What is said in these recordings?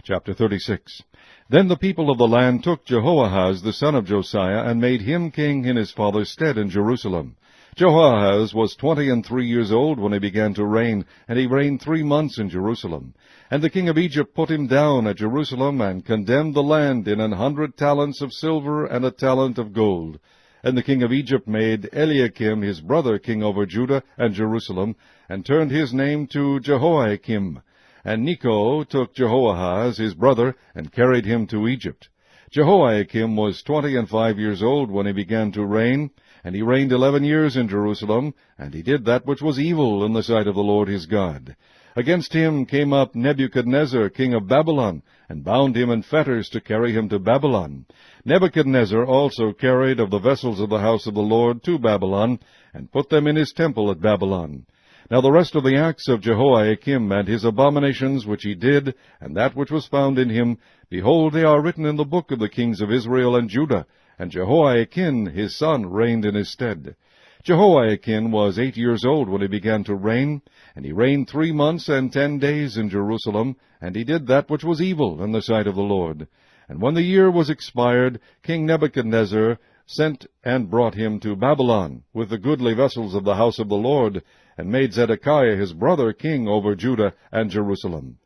Chapter 36. Then the people of the land took Jehoahaz the son of Josiah, and made him king in his father's stead in Jerusalem. Jehoahaz was 23 years old when he began to reign, and he reigned 3 months in Jerusalem. And the king of Egypt put him down at Jerusalem, and condemned the land in 100 talents of silver and a talent of gold. And the king of Egypt made Eliakim his brother king over Judah and Jerusalem, and turned his name to Jehoiakim. And Necho took Jehoahaz his brother, and carried him to Egypt. Jehoiakim was 25 years old when he began to reign, and he reigned 11 years in Jerusalem, and he did that which was evil in the sight of the Lord his God. Against him came up Nebuchadnezzar king of Babylon, and bound him in fetters to carry him to Babylon. Nebuchadnezzar also carried of the vessels of the house of the Lord to Babylon, and put them in his temple at Babylon. Now the rest of the acts of Jehoiakim, and his abominations which he did, and that which was found in him, behold, they are written in the book of the kings of Israel and Judah. And Jehoiakim his son reigned in his stead. Jehoiakim was 8 years old when he began to reign, and he reigned 3 months and 10 days in Jerusalem, and he did that which was evil in the sight of the Lord. And when the year was expired, King Nebuchadnezzar sent and brought him to Babylon, with the goodly vessels of the house of the Lord, and made Zedekiah his brother king over Judah and Jerusalem.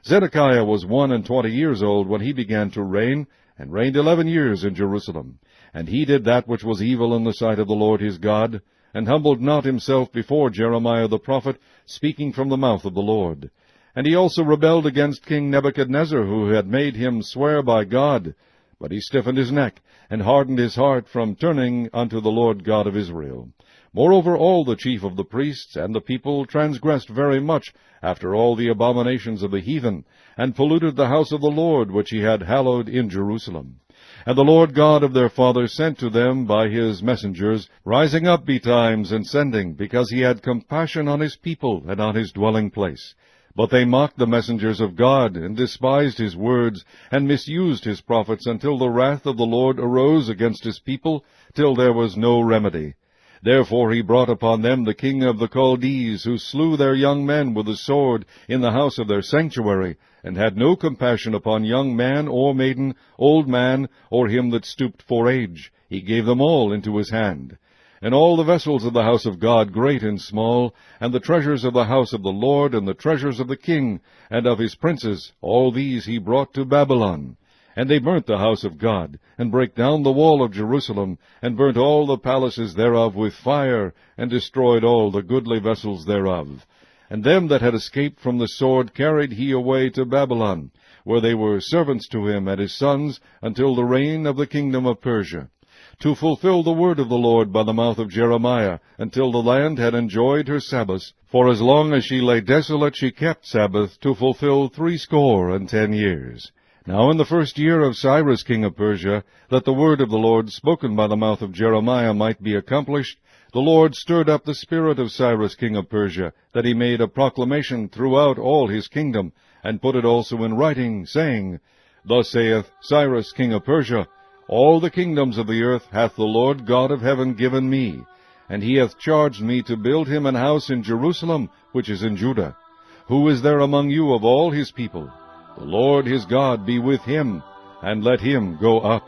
Zedekiah was 21 years old when he began to reign, and reigned 11 years in Jerusalem. And he did that which was evil in the sight of the Lord his God, and humbled not himself before Jeremiah the prophet, speaking from the mouth of the Lord. And he also rebelled against King Nebuchadnezzar, who had made him swear by God. But he stiffened his neck, and hardened his heart from turning unto the Lord God of Israel. Moreover, all the chief of the priests and the people transgressed very much after all the abominations of the heathen, and polluted the house of the Lord which he had hallowed in Jerusalem. And the Lord God of their fathers sent to them by his messengers, rising up betimes and sending, because he had compassion on his people and on his dwelling place. But they mocked the messengers of God, and despised his words, and misused his prophets, until the wrath of the Lord arose against his people, till there was no remedy. Therefore he brought upon them the king of the Chaldees, who slew their young men with the sword in the house of their sanctuary, and had no compassion upon young man or maiden, old man, or him that stooped for age. He gave them all into his hand. And all the vessels of the house of God, great and small, and the treasures of the house of the Lord, and the treasures of the king, and of his princes, all these he brought to Babylon. And they burnt the house of God, and brake down the wall of Jerusalem, and burnt all the palaces thereof with fire, and destroyed all the goodly vessels thereof. And them that had escaped from the sword carried he away to Babylon, where they were servants to him and his sons, until the reign of the kingdom of Persia, to fulfill the word of the Lord by the mouth of Jeremiah, until the land had enjoyed her Sabbaths. For as long as she lay desolate she kept Sabbath, to fulfill 60 years. Now in the first year of Cyrus king of Persia, that the word of the Lord spoken by the mouth of Jeremiah might be accomplished, the Lord stirred up the spirit of Cyrus king of Persia, that he made a proclamation throughout all his kingdom, and put it also in writing, saying, Thus saith Cyrus king of Persia, All the kingdoms of the earth hath the Lord God of heaven given me, and he hath charged me to build him an house in Jerusalem, which is in Judah. Who is there among you of all his people? The Lord his God be with him, and let him go up.